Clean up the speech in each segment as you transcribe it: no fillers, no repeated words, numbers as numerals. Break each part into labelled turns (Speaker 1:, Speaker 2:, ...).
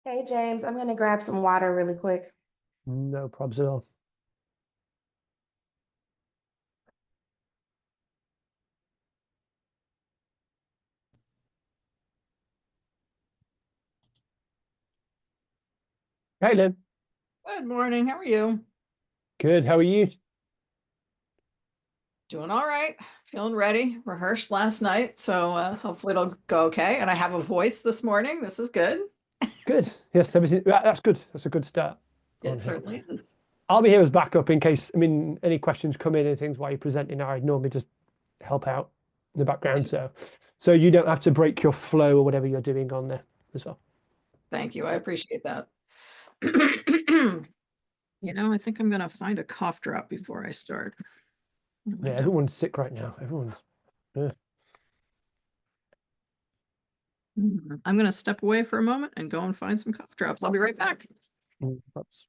Speaker 1: Hey James, I'm gonna grab some water really quick.
Speaker 2: No problems at all. Hey, Lynn.
Speaker 3: Good morning. How are you?
Speaker 2: Good. How are you?
Speaker 3: Doing all right. Feeling ready. Rehearsed last night, so hopefully it'll go okay. And I have a voice this morning. This is good.
Speaker 2: Good. Yes, everything. That's good. That's a good start on
Speaker 3: It
Speaker 2: here.
Speaker 3: certainly is.
Speaker 2: I'll be here as backup in case, any questions come in and things while you're presenting. I normally just help out in the background. So you don't have to break your flow or whatever you're doing on there as well.
Speaker 3: Thank you. I appreciate that. I think I'm gonna find a cough drop before I start. What have I
Speaker 2: Yeah,
Speaker 3: done?
Speaker 2: everyone's sick right now. Everyone's. Yeah.
Speaker 3: I'm gonna step away for a moment and go and find some cough drops. I'll be right back.
Speaker 2: Perhaps.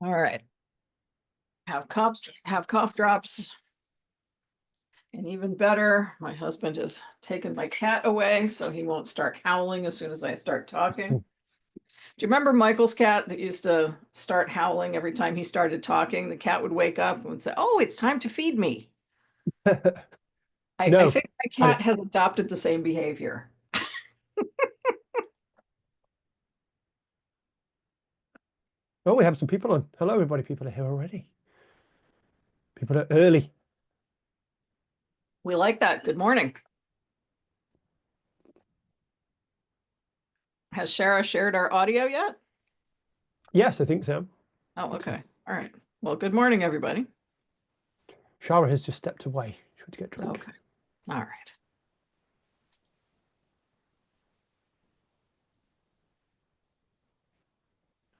Speaker 3: All right. Have cough drops. And even better, my husband has taken my cat away, so he won't start howling as soon as I start talking. Do you remember Michael's cat that used to start howling every time he started talking? The cat would wake up and would say, "Oh, it's time to feed me." I
Speaker 2: No,
Speaker 3: think my
Speaker 2: I
Speaker 3: cat
Speaker 2: don't.
Speaker 3: has adopted the same behavior.
Speaker 2: Oh, we have some people on. Hello, everybody. People are here already. People are early.
Speaker 3: We like that. Good morning. Has Shara shared our audio yet?
Speaker 2: Yes, I think so. I
Speaker 3: Oh,
Speaker 2: think so.
Speaker 3: okay. All right. Well, good morning, everybody.
Speaker 2: Shara has just stepped away. She went to get a drink.
Speaker 3: Okay. All right.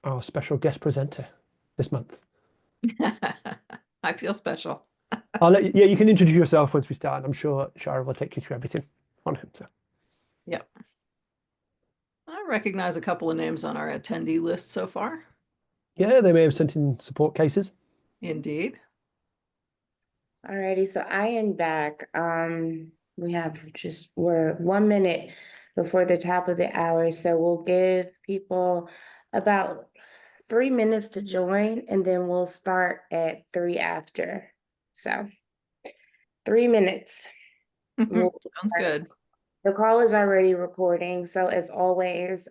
Speaker 2: Our special guest presenter this month.
Speaker 3: I feel special.
Speaker 2: Yeah, you can introduce yourself once we start. I'm sure Shara will take you through everything on him. So
Speaker 3: Yep. I recognize a couple of names on our attendee list so far.
Speaker 2: yeah, they may have sent in support cases.
Speaker 3: Indeed.
Speaker 1: Alrighty, so I am back. We're 1 minute before the top of the hour, so we'll give people about 3 minutes to join, and then we'll start at three after. So 3 minutes. We'll
Speaker 3: Sounds good.
Speaker 1: The call is already recording, so as always,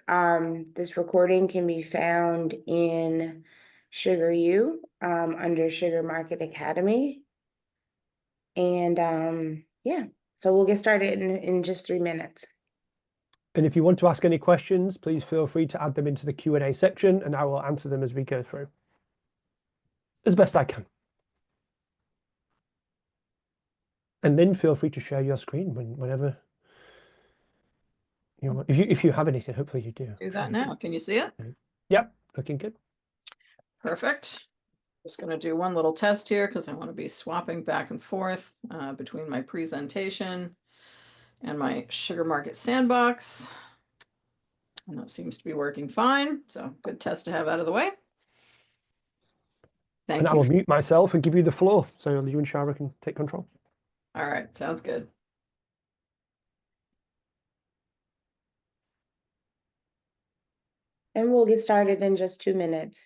Speaker 1: this recording can be found in Sugar U, under Sugar Market Academy. And yeah, so we'll get started in just 3 minutes.
Speaker 2: And if you want to ask any questions, please feel free to add them into the Q&A section and I will answer them as we go through as best I can. And then feel free to share your screen whenever you want. If you have anything, hopefully you do.
Speaker 3: Do
Speaker 2: I'm sure
Speaker 3: that
Speaker 2: you do.
Speaker 3: now. Can you see it?
Speaker 2: Yep, looking good.
Speaker 3: Perfect. Just going to do one little test here because I want to be swapping back and forth between my presentation and my Sugar Market Sandbox. And that seems to be working fine. So good test to have out of the way.
Speaker 2: And
Speaker 3: Thank
Speaker 2: I
Speaker 3: you.
Speaker 2: will mute myself and give you the floor so you and Shara can take control.
Speaker 3: All right. Sounds good.
Speaker 1: And we'll get started in just 2 minutes.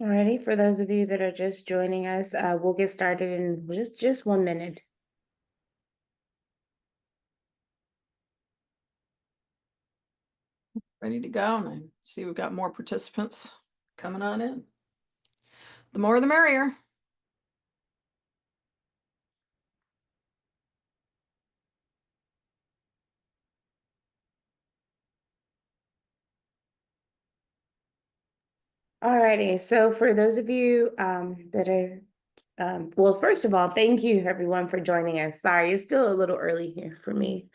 Speaker 1: Alrighty, for those of you that are just joining us, we'll get started in just 1 minute.
Speaker 3: Ready to go. And I see we've got more participants coming on in. The more the merrier.
Speaker 1: Alrighty, so for those of you that are, well, first of all, thank you everyone for joining us. Sorry, it's still a little early here for me.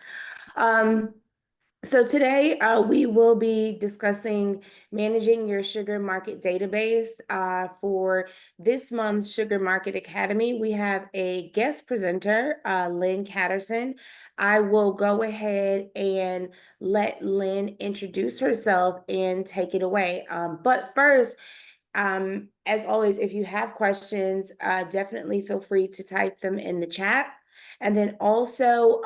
Speaker 1: So today we will be discussing managing your sugar market database. For this month's Sugar Market Academy, we have a guest presenter, Lynn Catterson. I will go ahead and let Lynn introduce herself and take it away. But first, as always, if you have questions, definitely feel free to type them in the chat. And then also,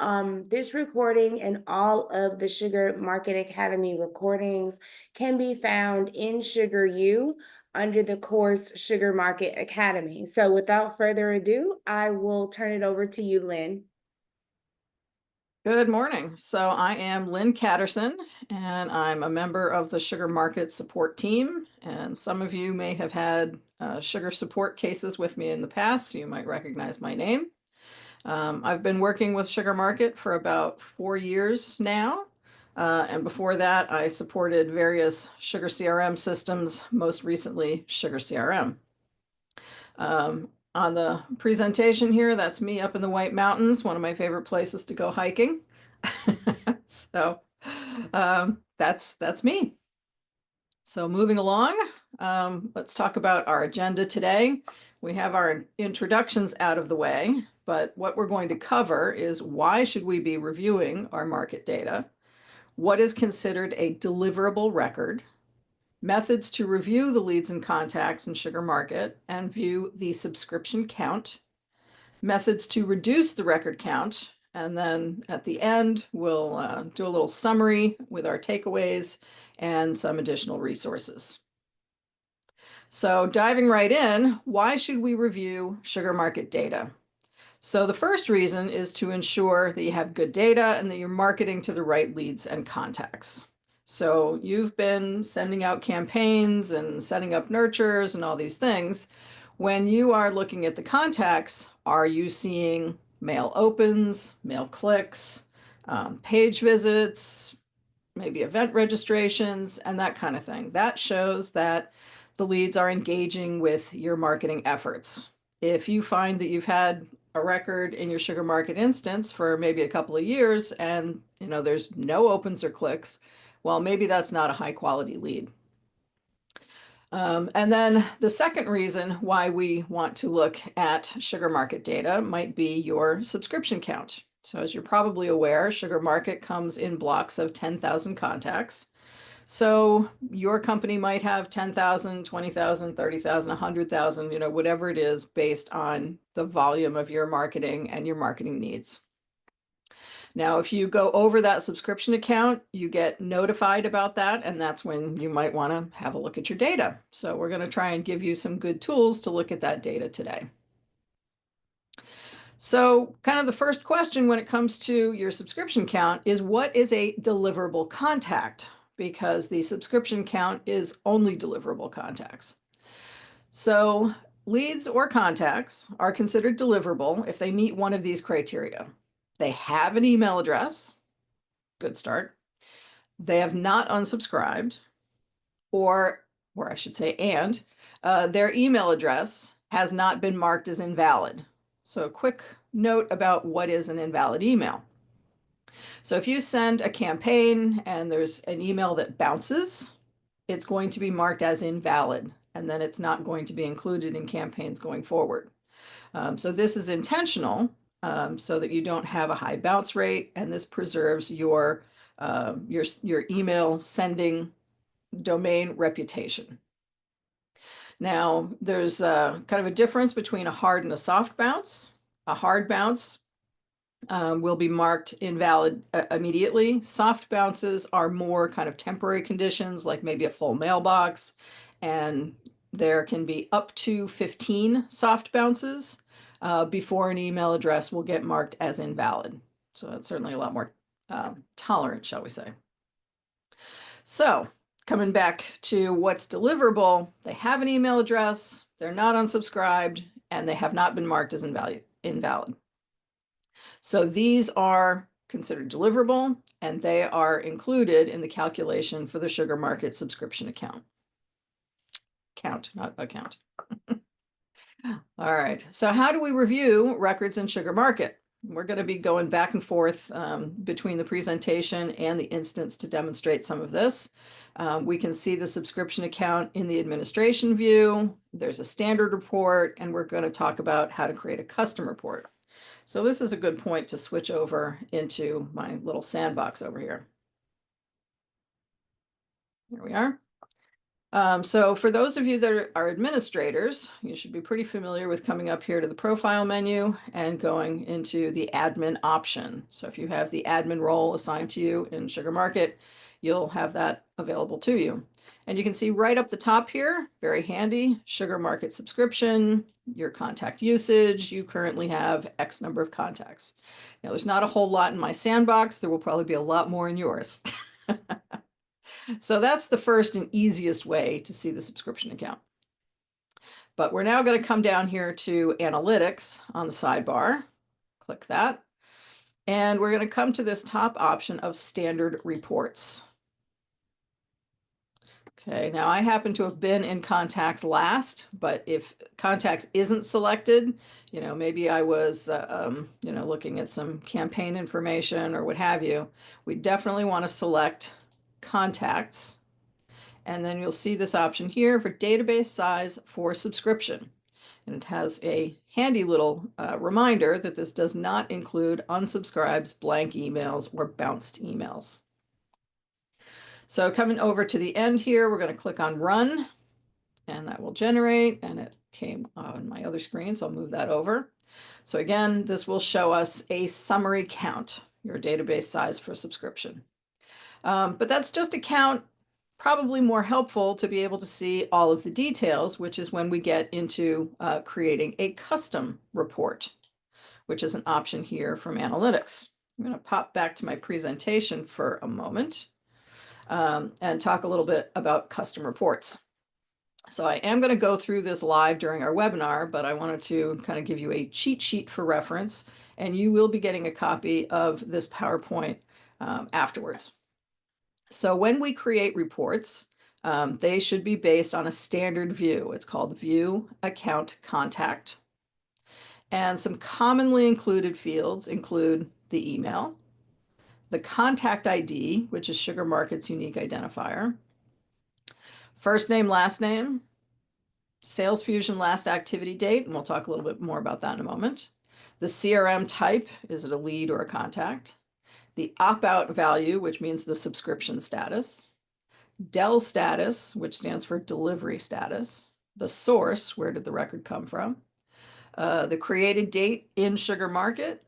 Speaker 1: this recording and all of the Sugar Market Academy recordings can be found in Sugar U under the course Sugar Market Academy. So without further ado, I will turn it over to you, Lynn.
Speaker 3: Good morning. So I am Lynn Catterson, and I'm a member of the Sugar Market Support Team. And some of you may have had sugar support cases with me in the past, so you might recognize my name. I've been working with Sugar Market for about 4 years now. And before that, I supported various Sugar CRM systems, most recently Sugar CRM. On the presentation here, that's me up in the White Mountains, one of my favorite places to go hiking. So that's me. So moving along, let's talk about our agenda today. We have our introductions out of the way, but what we're going to cover is why should we be reviewing our market data? What is considered a deliverable record? Methods to review the leads and contacts in Sugar Market and view the subscription count. Methods to reduce the record count. And then at the end, we'll do a little summary with our takeaways and some additional resources. So diving right in, why should we review Sugar Market data? So the first reason is to ensure that you have good data and that you're marketing to the right leads and contacts. So you've been sending out campaigns and setting up nurtures and all these things. When you are looking at the contacts, are you seeing mail opens, mail clicks, page visits, maybe event registrations, and that kind of thing? That shows that the leads are engaging with your marketing efforts. If you find that you've had a record in your Sugar Market instance for maybe a couple of years and there's no opens or clicks, well, maybe that's not a high quality lead. And then the second reason why we want to look at Sugar Market data might be your subscription count. So as you're probably aware, Sugar Market comes in blocks of 10,000 contacts. So your company might have 10,000, 20,000, 30,000, 100,000, whatever it is based on the volume of your marketing and your marketing needs. Now, if you go over that subscription account, you get notified about that, and that's when you might want to have a look at your data. So we're going to try and give you some good tools to look at that data today. So kind of the first question when it comes to your subscription count is, what is a deliverable contact? Because the subscription count is only deliverable contacts. So leads or contacts are considered deliverable if they meet one of these criteria. They have an email address, good start. They have not unsubscribed, or I should say, and their email address has not been marked as invalid. So a quick note about what is an invalid email. So if you send a campaign and there's an email that bounces, it's going to be marked as invalid, and then it's not going to be included in campaigns going forward. So this is intentional so that you don't have a high bounce rate, and this preserves your email sending domain reputation. Now, there's kind of a difference between a hard and a soft bounce. A hard bounce will be marked invalid immediately. Soft bounces are more kind of temporary conditions, like maybe a full mailbox, and there can be up to 15 soft bounces before an email address will get marked as invalid. So that's certainly a lot more tolerant, shall we say. So coming back to what's deliverable, they have an email address, they're not unsubscribed, and they have not been marked as invalid. So these are considered deliverable, and they are included in the calculation for the Sugar Market subscription account. Not account. All right, so how do we review records in Sugar Market? We're going to be going back and forth between the presentation and the instance to demonstrate some of this. We can see the subscription account in the administration view. There's a standard report, and we're going to talk about how to create a custom report. So this is a good point to switch over into my little sandbox over here. Here we are. So for those of you that are administrators, you should be pretty familiar with coming up here to the profile menu and going into the admin option. So if you have the admin role assigned to you in Sugar Market, you'll have that available to you. And you can see right up the top here, very handy, Sugar Market subscription, your contact usage. You currently have X number of contacts. Now there's not a whole lot in my sandbox. There will probably be a lot more in yours. So that's the first and easiest way to see the subscription account. But we're now going to come down here to analytics on the sidebar. Click that. And we're going to come to this top option of standard reports. Okay, now I happen to have been in contacts last, but if contacts isn't selected, maybe I was, looking at some campaign information or what have you, we definitely want to select contacts. And then you'll see this option here for database size for subscription. And it has a handy little reminder that this does not include unsubscribes, blank emails, or bounced emails. So coming over to the end here, we're going to click on Run, and that will generate, and it came on my other screen, so I'll move that over. So again, this will show us a summary count, your database size for subscription. But that's just a count, probably more helpful to be able to see all of the details, which is when we get into creating a custom report, which is an option here from Analytics. I'm going to pop back to my presentation for a moment and talk a little bit about custom reports. So I am going to go through this live during our webinar, but I wanted to kind of give you a cheat sheet for reference, and you will be getting a copy of this PowerPoint afterwards. So when we create reports, they should be based on a standard view. It's called View Account Contact. And some commonly included fields include the email, the contact ID, which is Sugar Market's unique identifier, first name, last name, Sales Fusion last activity date, and we'll talk a little bit more about that in a moment. The CRM type, is it a lead or a contact? The opt-out value, which means the subscription status. DEL status, which stands for delivery status. The source, where did the record come from? The created date in Sugar Market.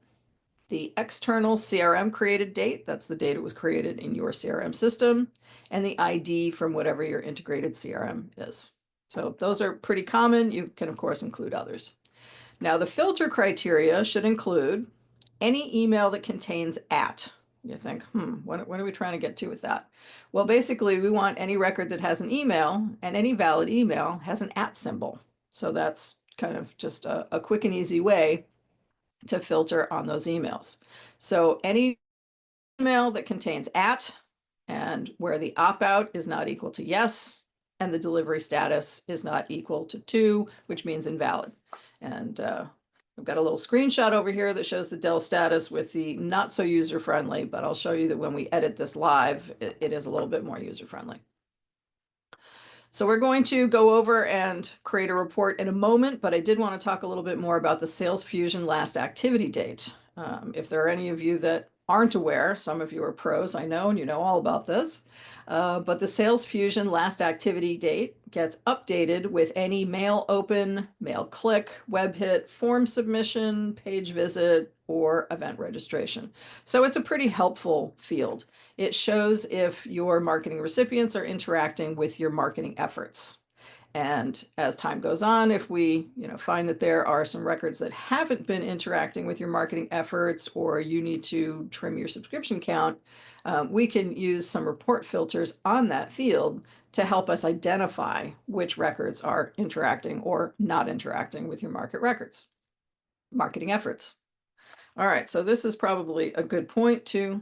Speaker 3: The external CRM created date, that's the date it was created in your CRM system, and the ID from whatever your integrated CRM is. So those are pretty common. You can, of course, include others. Now, the filter criteria should include any email that contains @ You think, what are we trying to get to with that? Well, basically, we want any record that has an email, and any valid email has an @ symbol. So that's kind of just a quick and easy way to filter on those emails. So any email that contains @ and where the opt-out is not equal to yes, and the delivery status is not equal to 2, which means invalid. And I've got a little screenshot over here that shows the DEL status with the not so user-friendly, but I'll show you that when we edit this live, it is a little bit more user-friendly. So we're going to go over and create a report in a moment, but I did want to talk a little bit more about the Sales Fusion last activity date. If there are any of you that aren't aware, some of you are pros, I know, and you know all about this, but the Sales Fusion last activity date gets updated with any mail open, mail click, web hit, form submission, page visit, or event registration. So it's a pretty helpful field. It shows if your marketing recipients are interacting with your marketing efforts. And as time goes on, if we, find that there are some records that haven't been interacting with your marketing efforts, or you need to trim your subscription count, we can use some report filters on that field to help us identify which records are interacting or not interacting with your marketing efforts. All right, so this is probably a good point to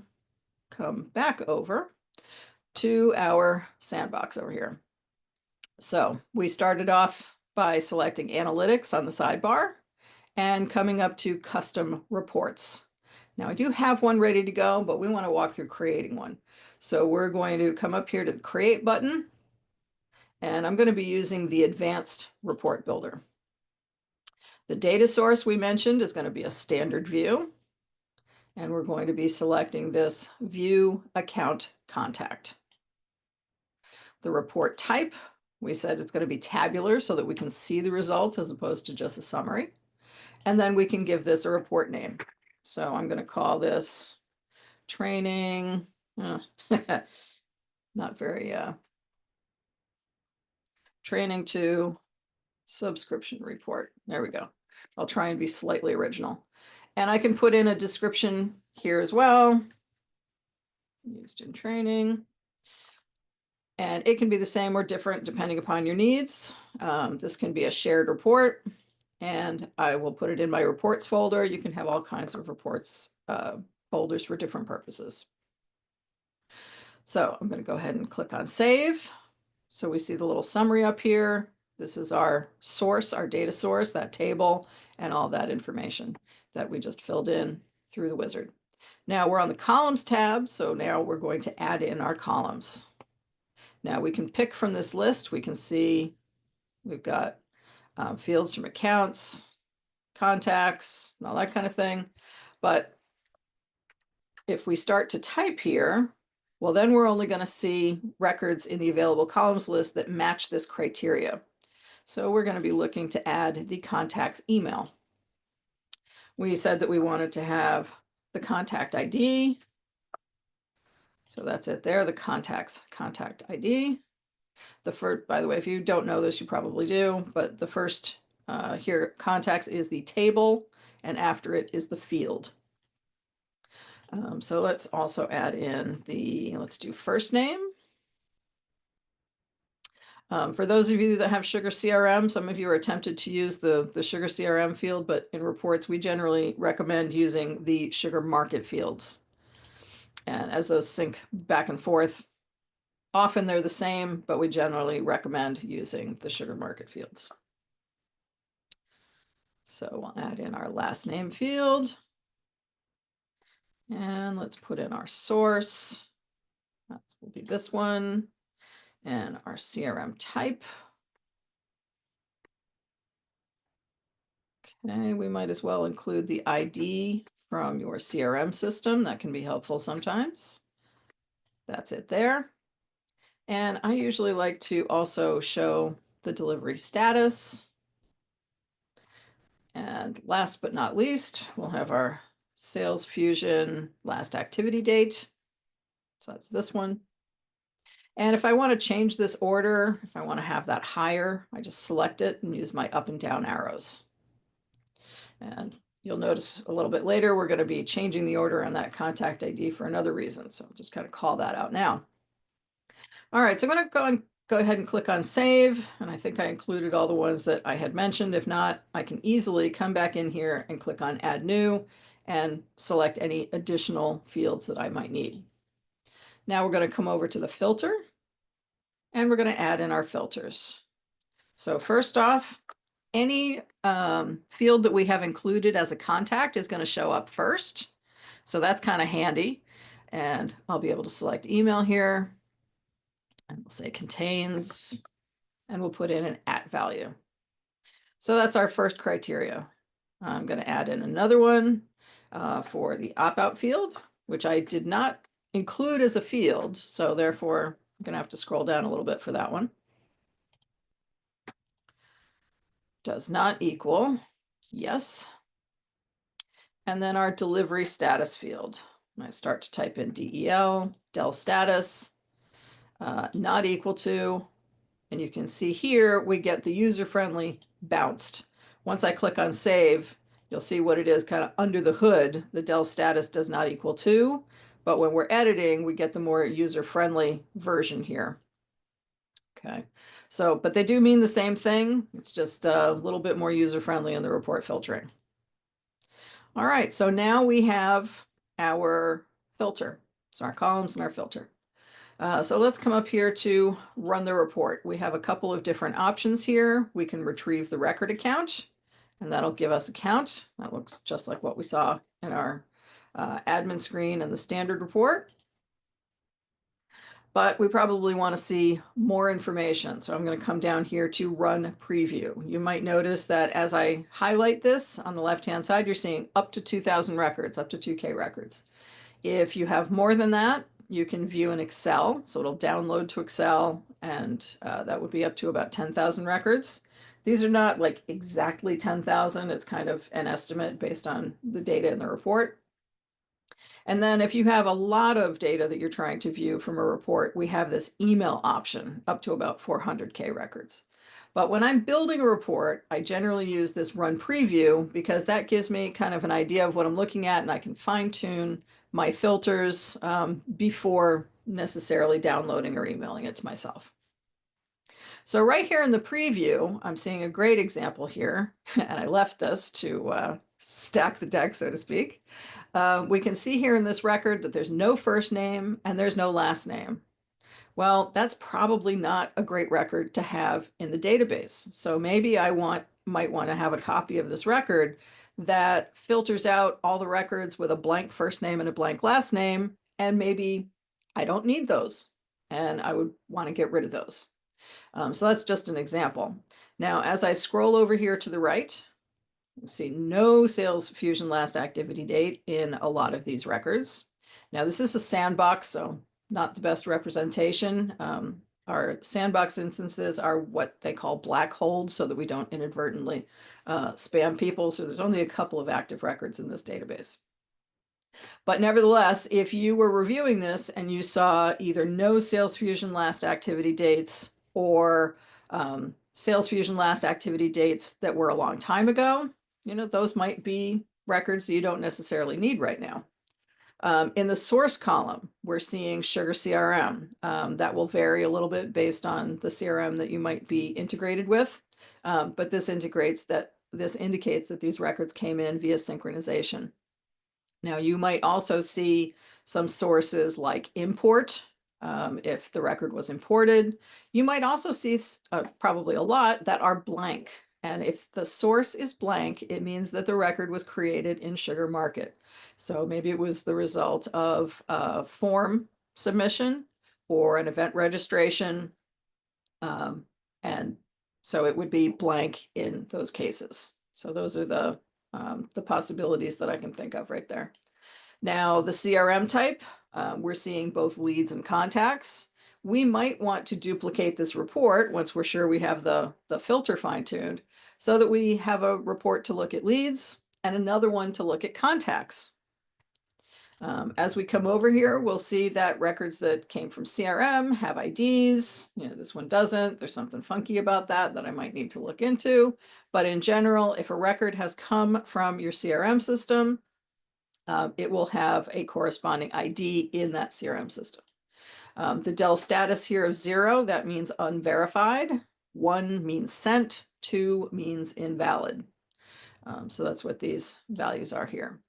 Speaker 3: come back over to our sandbox over here. So we started off by selecting analytics on the sidebar and coming up to custom reports. Now I do have one ready to go, but we want to walk through creating one. So we're going to come up here to the create button, and I'm going to be using the advanced report builder. The data source we mentioned is going to be a standard view, and we're going to be selecting this view account contact. The report type, we said it's going to be tabular so that we can see the results as opposed to just a summary. And then we can give this a report name. So I'm going to call this training, not very, training to subscription report. There we go. I'll try and be slightly original. And I can put in a description here as well. Used in training. And it can be the same or different depending upon your needs. This can be a shared report, and I will put it in my reports folder. You can have all kinds of reports folders for different purposes. So I'm going to go ahead and click on save. So we see the little summary up here. This is our source, our data source, that table, and all that information that we just filled in through the wizard. Now we're on the columns tab, so now we're going to add in our columns. Now we can pick from this list. We can see we've got fields from accounts, contacts, and all that kind of thing. But if we start to type here, well, then we're only going to see records in the available columns list that match this criteria. So we're going to be looking to add the contact's email. We said that we wanted to have the contact ID. So that's it there, the contact's contact ID. The first, by the way, if you don't know this, you probably do, but the first here, contacts is the table, and after it is the field. So let's also add in let's do first name. For those of you that have Sugar CRM, some of you are tempted to use the Sugar CRM field, but in reports, we generally recommend using the Sugar Market fields. And as those sync back and forth, often they're the same, but we generally recommend using the Sugar Market fields. So we'll add in our last name field. And let's put in our source. That will be this one. And our CRM type. Okay, we might as well include the ID from your CRM system. That can be helpful sometimes. That's it there. And I usually like to also show the delivery status. And last but not least, we'll have our Sales Fusion last activity date. So that's this one. And if I want to change this order, if I want to have that higher, I just select it and use my up and down arrows. And you'll notice a little bit later, we're going to be changing the order on that contact ID for another reason. So I'll just kind of call that out now. All right, so I'm going to go ahead and click on save. And I think I included all the ones that I had mentioned. If not, I can easily come back in here and click on add new and select any additional fields that I might need. Now we're going to come over to the filter and we're going to add in our filters. So first off, any field that we have included as a contact is going to show up first. So that's kind of handy. And I'll be able to select email here. And we'll say contains, and we'll put in an @ value. So that's our first criteria. I'm going to add in another one for the opt-out field, which I did not include as a field. So therefore, I'm going to have to scroll down a little bit for that one. Does not equal, yes. And then our delivery status field. When I start to type in DEL, del status, not equal to, And you can see here, we get the user-friendly bounced. Once I click on save, you'll see what it is kind of under the hood. The del status does not equal 2, but when we're editing, we get the more user-friendly version here. Okay, so, but they do mean the same thing. It's just a little bit more user-friendly in the report filtering. All right, so now we have our filter. So our columns and our filter. So let's come up here to run the report. We have a couple of different options here. We can retrieve the record account, and that'll give us a count. That looks just like what we saw in our admin screen and the standard report. But we probably want to see more information. So I'm going to come down here to run preview. You might notice that as I highlight this on the left-hand side, you're seeing up to 2,000 records, up to 2K records. If you have more than that, you can view in Excel. So it'll download to Excel, and that would be up to about 10,000 records. These are not like exactly 10,000. It's kind of an estimate based on the data in the report. And then if you have a lot of data that you're trying to view from a report, we have this email option up to about 400K records. But when I'm building a report, I generally use this run preview because that gives me kind of an idea of what I'm looking at, and I can fine tune my filters before necessarily downloading or emailing it to myself. So right here in the preview, I'm seeing a great example here, and I left this to stack the deck, so to speak. We can see here in this record that there's no first name and there's no last name. Well, that's probably not a great record to have in the database. So maybe I might want to have a copy of this record that filters out all the records with a blank first name and a blank last name, and maybe I don't need those, and I would want to get rid of those. So that's just an example. Now, as I scroll over here to the right, you see no Sales Fusion last activity date in a lot of these records. Now, this is a sandbox, so not the best representation. Our sandbox instances are what they call black holes so that we don't inadvertently spam people. So there's only a couple of active records in this database. But nevertheless, if you were reviewing this and you saw either no Sales Fusion last activity dates or Sales Fusion last activity dates that were a long time ago, you know, those might be records that you don't necessarily need right now. In the source column, we're seeing Sugar CRM. That will vary a little bit based on the CRM that you might be integrated with, but this indicates that these records came in via synchronization. Now, you might also see some sources like import, if the record was imported. You might also see probably a lot that are blank. And if the source is blank, it means that the record was created in Sugar Market. So maybe it was the result of a form submission or an event registration. And so it would be blank in those cases. So those are the possibilities that I can think of right there. Now, the CRM type, we're seeing both leads and contacts. We might want to duplicate this report once we're sure we have the filter fine-tuned so that we have a report to look at leads and another one to look at contacts. As we come over here, we'll see that records that came from CRM have IDs. You know, this one doesn't. There's something funky about that I might need to look into. But in general, if a record has come from your CRM system, it will have a corresponding ID in that CRM system. The del status here of 0, that means unverified. 1 means sent. 2 means invalid. So that's what these values are here.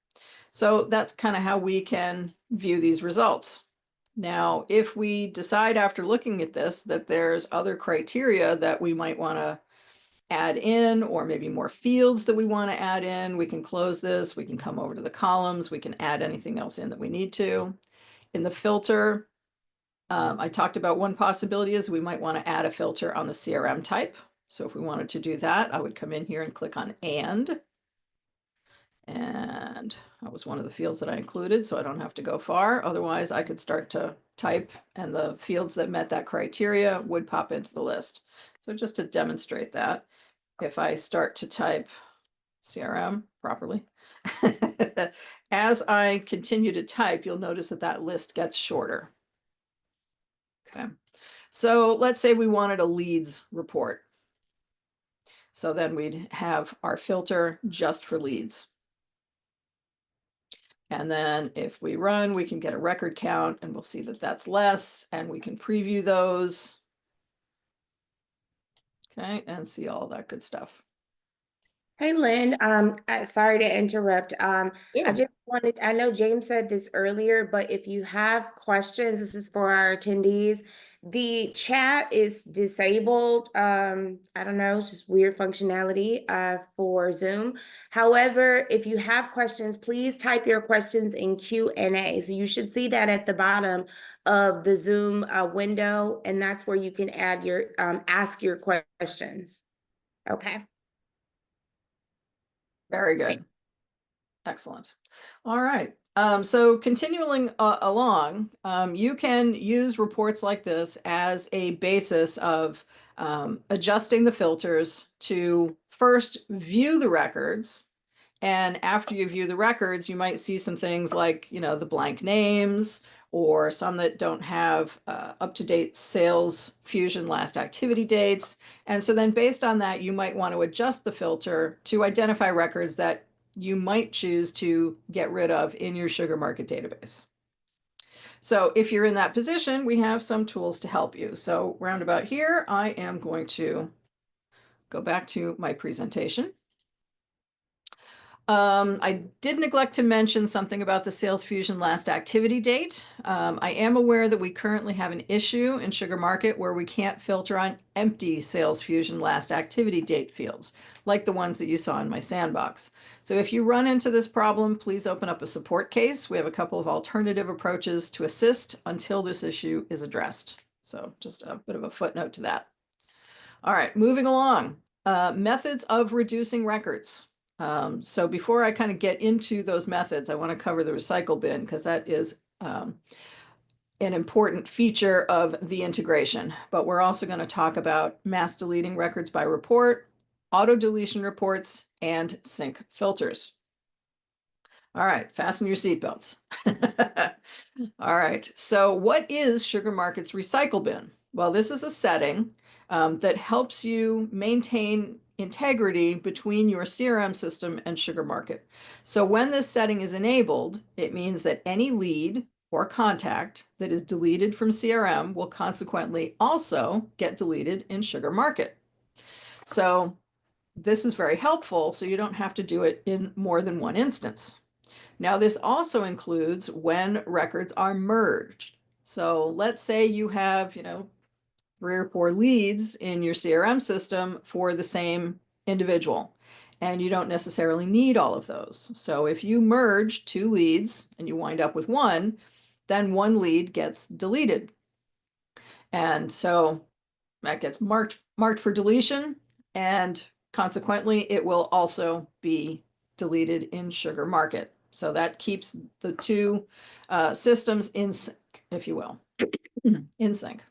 Speaker 3: So that's kind of how we can view these results. Now, if we decide after looking at this that there's other criteria that we might want to add in, or maybe more fields that we want to add in, we can close this, we can come over to the columns, we can add anything else in that we need to. In the filter, I talked about one possibility is we might want to add a filter on the CRM type. So if we wanted to do that, I would come in here and click on and that was one of the fields that I included, so I don't have to go far. Otherwise, I could start to type and the fields that met that criteria would pop into the list. So just to demonstrate that, if I start to type CRM properly, as I continue to type, you'll notice that that list gets shorter. Okay, So let's say we wanted a leads report. So then we'd have our filter just for leads. And then if we run, we can get a record count and we'll see that that's less, and we can preview those. Okay, and see all that good stuff.
Speaker 1: Hey, Lynn, sorry to interrupt. I
Speaker 3: Yeah.
Speaker 1: just wanted, I know James said this earlier, but if you have questions, this is for our attendees. The chat is disabled. I don't know, it's just weird functionality for Zoom. However, if you have questions, please type your questions in Q&A. So you should see that at the bottom of the Zoom window, and that's where you can add your ask your questions. Okay.
Speaker 3: Very good. Excellent. All right. So continuing along, you can use reports like this as a basis of adjusting the filters to first view the records. And after you view the records, you might see some things like, the blank names, or some that don't have up-to-date sales fusion last activity dates. And so then based on that, you might want to adjust the filter to identify records that you might choose to get rid of in your Sugar Market database. So if you're in that position, we have some tools to help you. So roundabout here, I am going to go back to my presentation. I did neglect to mention something about the Sales Fusion last activity date. I am aware that we currently have an issue in Sugar Market where we can't filter on empty Sales Fusion last activity date fields, like the ones that you saw in my sandbox. So if you run into this problem, please open up a support case. We have a couple of alternative approaches to assist until this issue is addressed. So just a bit of a footnote to that. All right, moving along. Methods of reducing records. So before I kind of get into those methods, I want to cover the recycle bin because that is an important feature of the integration. But we're also going to talk about mass deleting records by report, auto deletion reports, and sync filters. All right, fasten your seatbelts. All right, so what is Sugar Market's recycle bin? Well, this is a setting that helps you maintain integrity between your CRM system and Sugar Market. So when this setting is enabled, it means that any lead or contact that is deleted from CRM will consequently also get deleted in Sugar Market. So this is very helpful, so you don't have to do it in more than one instance. Now, this also includes when records are merged. So let's say you have, 3 or 4 leads in your CRM system for the same individual, and you don't necessarily need all of those. So if you merge 2 leads and you wind up with 1, then 1 lead gets deleted. And so that gets marked for deletion, and consequently, it will also be deleted in Sugar Market. So that keeps the 2 systems in sync, if you will, in sync.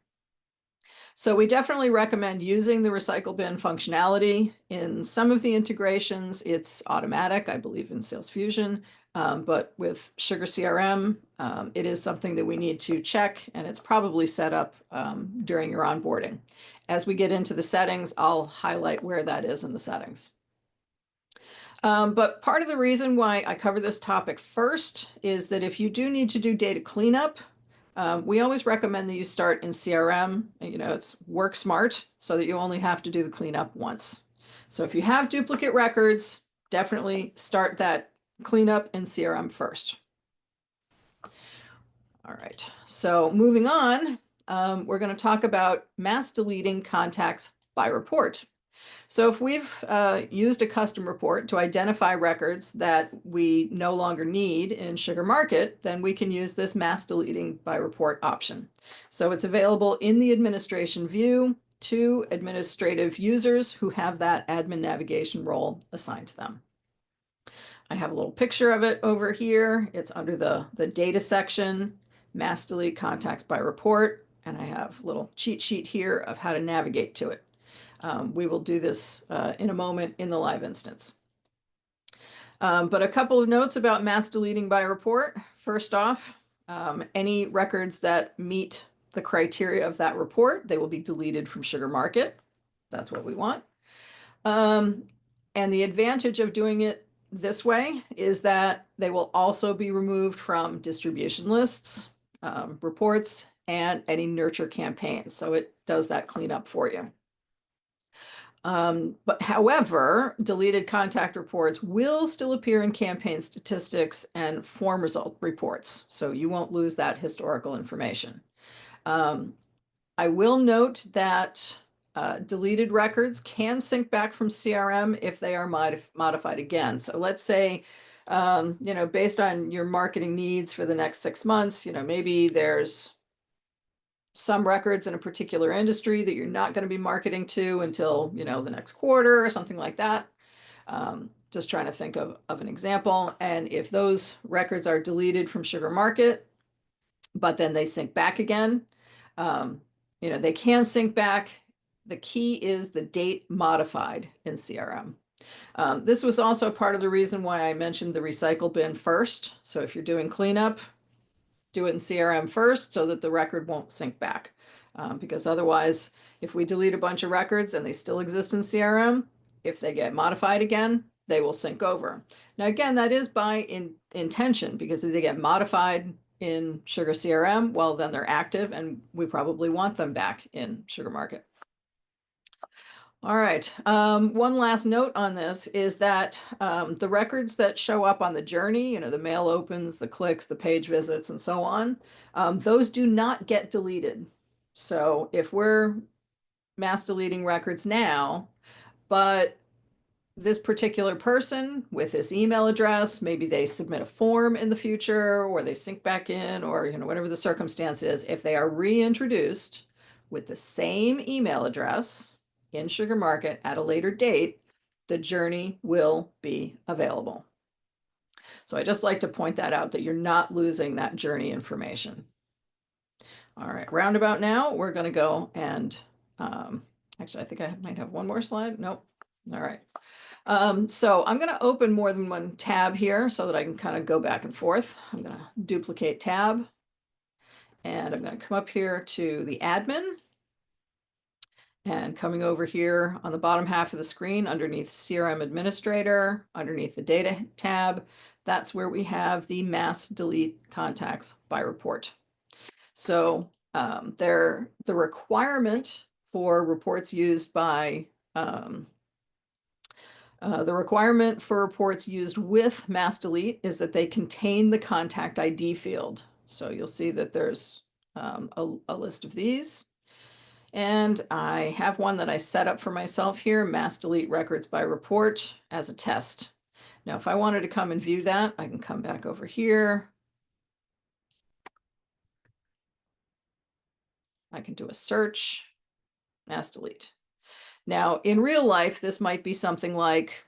Speaker 3: So we definitely recommend using the recycle bin functionality. In some of the integrations, it's automatic, I believe in Sales Fusion, but with Sugar CRM, it is something that we need to check, and it's probably set up during your onboarding. As we get into the settings, I'll highlight where that is in the settings. But part of the reason why I cover this topic first is that if you do need to do data cleanup, we always recommend that you start in CRM. It's work smart so that you only have to do the cleanup once. So if you have duplicate records, definitely start that cleanup in CRM first. All right, so moving on, we're going to talk about mass deleting contacts by report. So if we've used a custom report to identify records that we no longer need in Sugar Market, then we can use this mass deleting by report option. So it's available in the administration view to administrative users who have that admin navigation role assigned to them. I have a little picture of it over here. It's under the data section, mass delete contacts by report, and I have a little cheat sheet here of how to navigate to it. We will do this in a moment in the live instance. But a couple of notes about mass deleting by report. First off, any records that meet the criteria of that report, they will be deleted from Sugar Market. That's what we want. And the advantage of doing it this way is that they will also be removed from distribution lists, reports, and any nurture campaigns. So it does that cleanup for you. But however, deleted contact reports will still appear in campaign statistics and form result reports. So you won't lose that historical information. I will note that deleted records can sync back from CRM if they are modified again. So let's say, based on your marketing needs for the next 6 months, maybe there's some records in a particular industry that you're not going to be marketing to until, the next quarter or something like that. Just trying to think of an example. And if those records are deleted from Sugar Market, but then they sync back again, they can sync back. The key is the date modified in CRM. This was also part of the reason why I mentioned the recycle bin first. So if you're doing cleanup, do it in CRM first so that the record won't sync back. Because otherwise, if we delete a bunch of records and they still exist in CRM, if they get modified again, they will sync over. Now, again, that is by intention, because if they get modified in Sugar CRM, well, then they're active and we probably want them back in Sugar Market. All right. One last note on this is that the records that show up on the journey, the mail opens, the clicks, the page visits, and so on, those do not get deleted. So if we're mass deleting records now, but this particular person with this email address, maybe they submit a form in the future, or they sync back in, or whatever the circumstance is, if they are reintroduced with the same email address in Sugar Market at a later date, the journey will be available. So I just like to point that out, that you're not losing that journey information. All right, roundabout now, we're going to go and actually, I think I might have one more slide. Nope. All right. So I'm going to open more than one tab here so that I can kind of go back and forth. I'm going to duplicate tab, and I'm going to come up here to the admin. And coming over here on the bottom half of the screen, underneath CRM Administrator, underneath the Data tab, that's where we have the mass delete contacts by report. So the requirement for reports used by the requirement for reports used with mass delete is that they contain the contact ID field. So you'll see that there's a list of these. And I have one that I set up for myself here, mass delete records by report, as a test. Now, if I wanted to come and view that, I can come back over here. I can do a search, mass delete. Now, in real life, this might be something like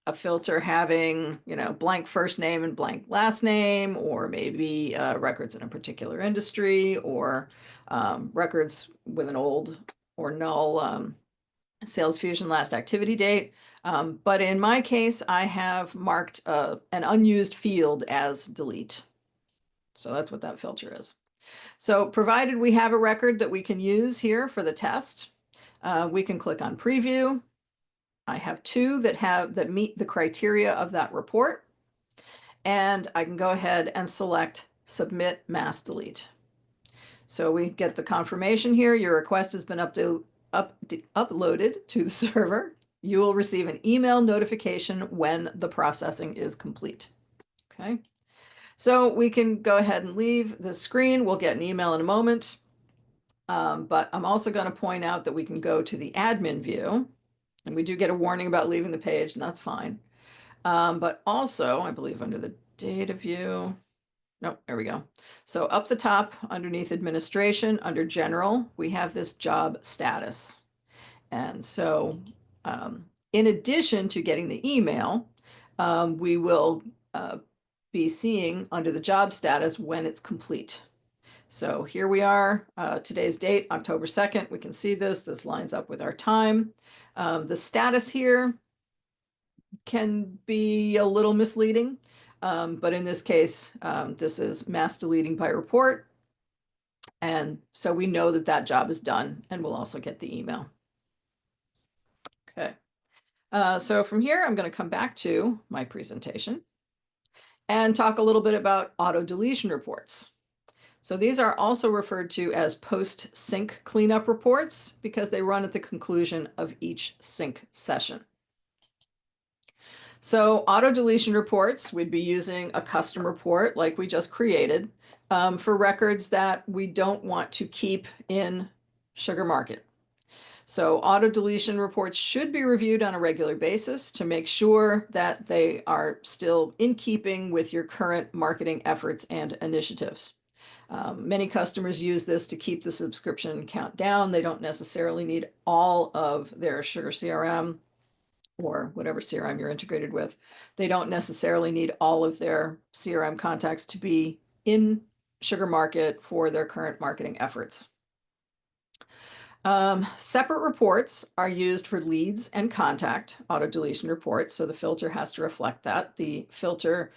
Speaker 3: a filter having, blank first name and blank last name, or maybe records in a particular industry, or records with an old or null Sales Fusion last activity date. But in my case, I have marked an unused field as delete. So that's what that filter is. So provided we have a record that we can use here for the test, we can click on preview. I have two that meet the criteria of that report, and I can go ahead and select submit mass delete. So we get the confirmation here. Your request has been uploaded to the server. You will receive an email notification when the processing is complete. Okay. So we can go ahead and leave the screen. We'll get an email in a moment. But I'm also going to point out that we can go to the admin view. And we do get a warning about leaving the page, and that's fine. But also, I believe under the data view, nope, there we go. So up the top, underneath administration, under general, we have this job status. And so in addition to getting the email, we will be seeing under the job status when it's complete. So here we are, today's date, October 2nd. We can see this. This lines up with our time. The status here can be a little misleading, but in this case, this is mass deleting by report. And so we know that that job is done, and we'll also get the email. Okay. So from here, I'm going to come back to my presentation and talk a little bit about auto deletion reports. So these are also referred to as post-sync cleanup reports because they run at the conclusion of each sync session. So auto deletion reports, we'd be using a custom report like we just created for records that we don't want to keep in Sugar Market. So auto deletion reports should be reviewed on a regular basis to make sure that they are still in keeping with your current marketing efforts and initiatives. Many customers use this to keep the subscription count down. They don't necessarily need all of their Sugar CRM or whatever CRM you're integrated with. They don't necessarily need all of their CRM contacts to be in Sugar Market for their current marketing efforts. Separate reports are used for leads and contact auto deletion reports. So the filter has to reflect that. The filter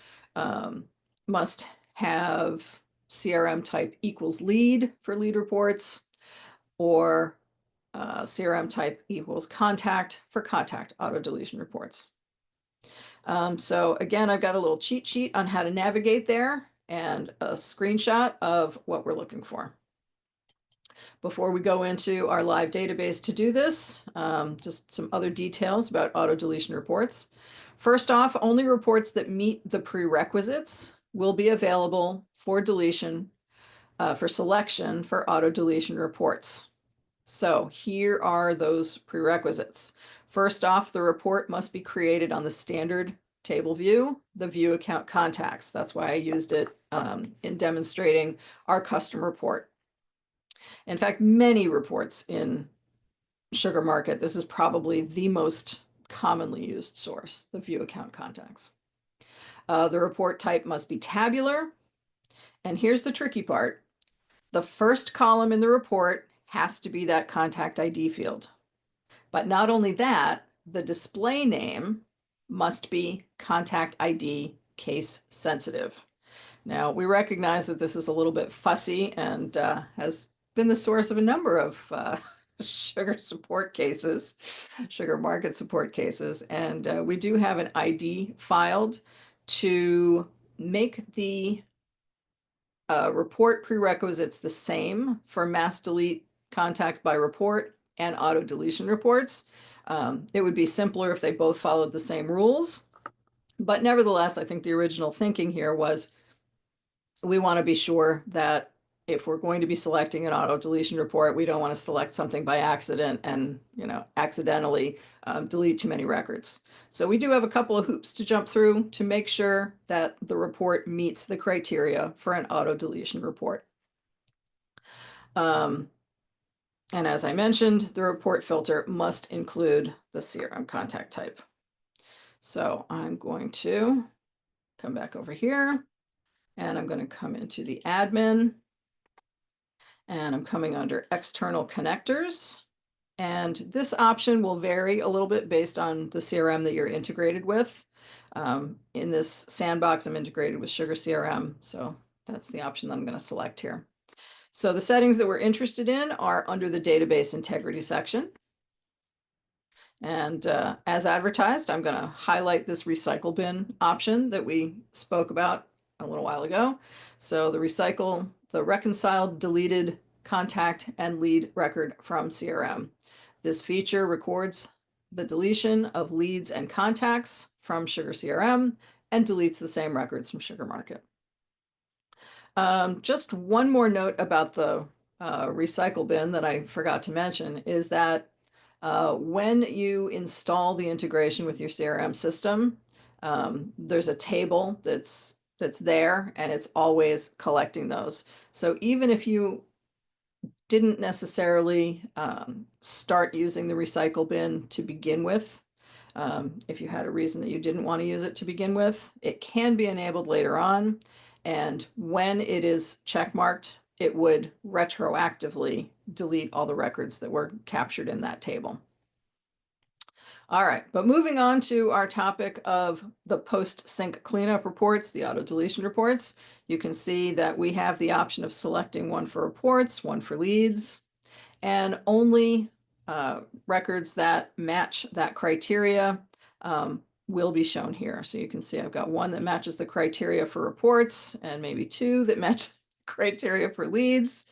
Speaker 3: must have CRM type equals lead for lead reports, or CRM type equals contact for contact auto deletion reports. So again, I've got a little cheat sheet on how to navigate there and a screenshot of what we're looking for. Before we go into our live database to do this, just some other details about auto deletion reports. First off, only reports that meet the prerequisites will be available for deletion, for selection for auto deletion reports. So here are those prerequisites. First off, the report must be created on the standard table view, the view account contacts. That's why I used it in demonstrating our custom report. In fact, many reports in Sugar Market, this is probably the most commonly used source, the view account contacts. The report type must be tabular. And here's the tricky part. The first column in the report has to be that contact ID field. But not only that, the display name must be contact ID case sensitive. Now, we recognize that this is a little bit fussy and has been the source of a number of sugar support cases, Sugar Market support cases. And we do have an ID filed to make the report prerequisites the same for mass delete contacts by report and auto deletion reports. It would be simpler if they both followed the same rules. But nevertheless, I think the original thinking here was we want to be sure that if we're going to be selecting an auto deletion report, we don't want to select something by accident and, accidentally delete too many records. So we do have a couple of hoops to jump through to make sure that the report meets the criteria for an auto deletion report. And as I mentioned, the report filter must include the CRM contact type. So I'm going to come back over here and I'm going to come into the admin. And I'm coming under external connectors. And this option will vary a little bit based on the CRM that you're integrated with. In this sandbox, I'm integrated with Sugar CRM. So that's the option that I'm going to select here. So the settings that we're interested in are under the database integrity section. And as advertised, I'm going to highlight this recycle bin option that we spoke about a little while ago. So the reconciled deleted contact and lead record from CRM. This feature records the deletion of leads and contacts from Sugar CRM and deletes the same records from Sugar Market. Just one more note about the recycle bin that I forgot to mention is that when you install the integration with your CRM system, there's a table that's there and it's always collecting those. So even if you didn't necessarily start using the recycle bin to begin with, if you had a reason that you didn't want to use it to begin with, it can be enabled later on. And when it is checkmarked, it would retroactively delete all the records that were captured in that table. All right, but moving on to our topic of the post-sync cleanup reports, the auto deletion reports, you can see that we have the option of selecting one for reports, one for leads, and only records that match that criteria will be shown here. So you can see I've got one that matches the criteria for reports and maybe two that match the criteria for leads.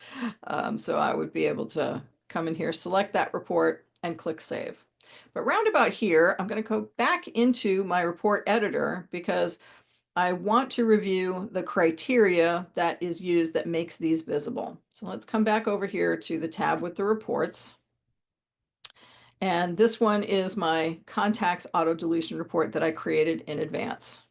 Speaker 3: So I would be able to come in here, select that report, and click Save. But round about here, I'm going to go back into my report editor because I want to review the criteria that is used that makes these visible. So let's come back over here to the tab with the reports. And this one is my contacts auto deletion report that I created in advance.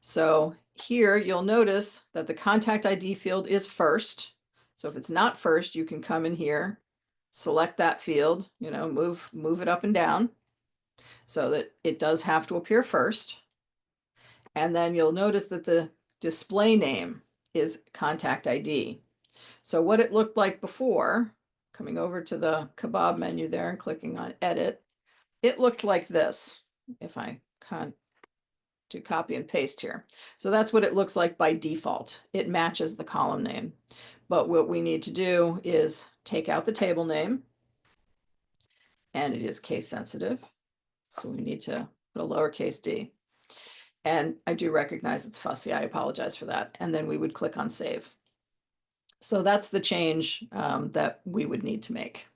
Speaker 3: So here you'll notice that the contact ID field is first. So if it's not first, you can come in here, select that field, move it up and down so that it does have to appear first. And then you'll notice that the display name is contact ID. So what it looked like before, coming over to the kebab menu there and clicking on edit, it looked like this. If I do copy and paste here. So that's what it looks like by default. It matches the column name. But what we need to do is take out the table name, and it is case sensitive. So we need to put a lowercase d. And I do recognize it's fussy. I apologize for that. And then we would click on save. So that's the change that we would need to make.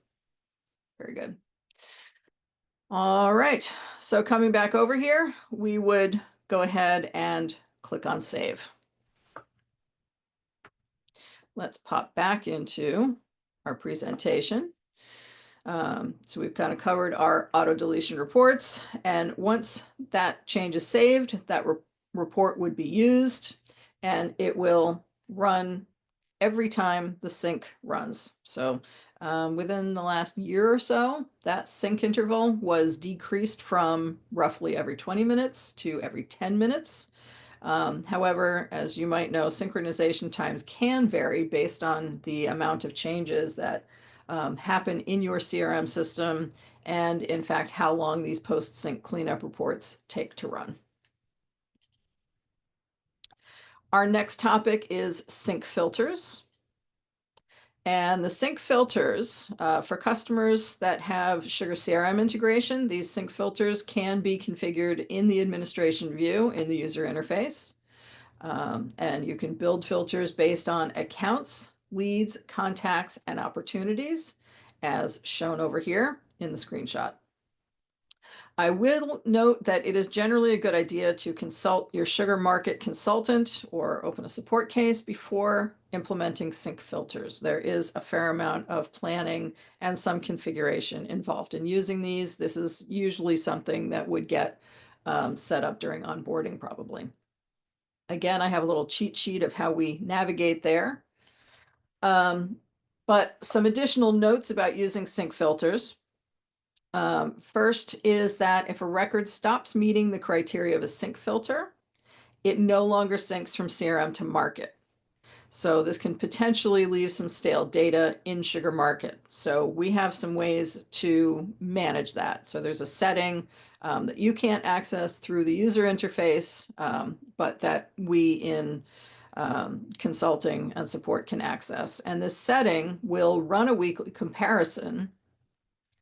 Speaker 3: Very good. All right. So coming back over here, we would go ahead and click on save. Let's pop back into our presentation. So we've kind of covered our auto deletion reports, and once that change is saved, that report would be used, and it will run every time the sync runs. So within the last year or so, that sync interval was decreased from roughly every 20 minutes to every 10 minutes. However, as you might know, synchronization times can vary based on the amount of changes that happen in your CRM system, and in fact, how long these post-sync cleanup reports take to run. Our next topic is sync filters. And the sync filters, for customers that have Sugar CRM integration, these sync filters can be configured in the administration view in the user interface. And you can build filters based on accounts, leads, contacts, and opportunities, as shown over here in the screenshot. I will note that it is generally a good idea to consult your Sugar Market consultant or open a support case before implementing sync filters. There is a fair amount of planning and some configuration involved in using these. This is usually something that would get set up during onboarding probably. Again, I have a little cheat sheet of how we navigate there. But some additional notes about using sync filters. First is that if a record stops meeting the criteria of a sync filter, it no longer syncs from CRM to market. So this can potentially leave some stale data in Sugar Market. So we have some ways to manage that. So there's a setting that you can't access through the user interface, but that we in consulting and support can access. And this setting will run a weekly comparison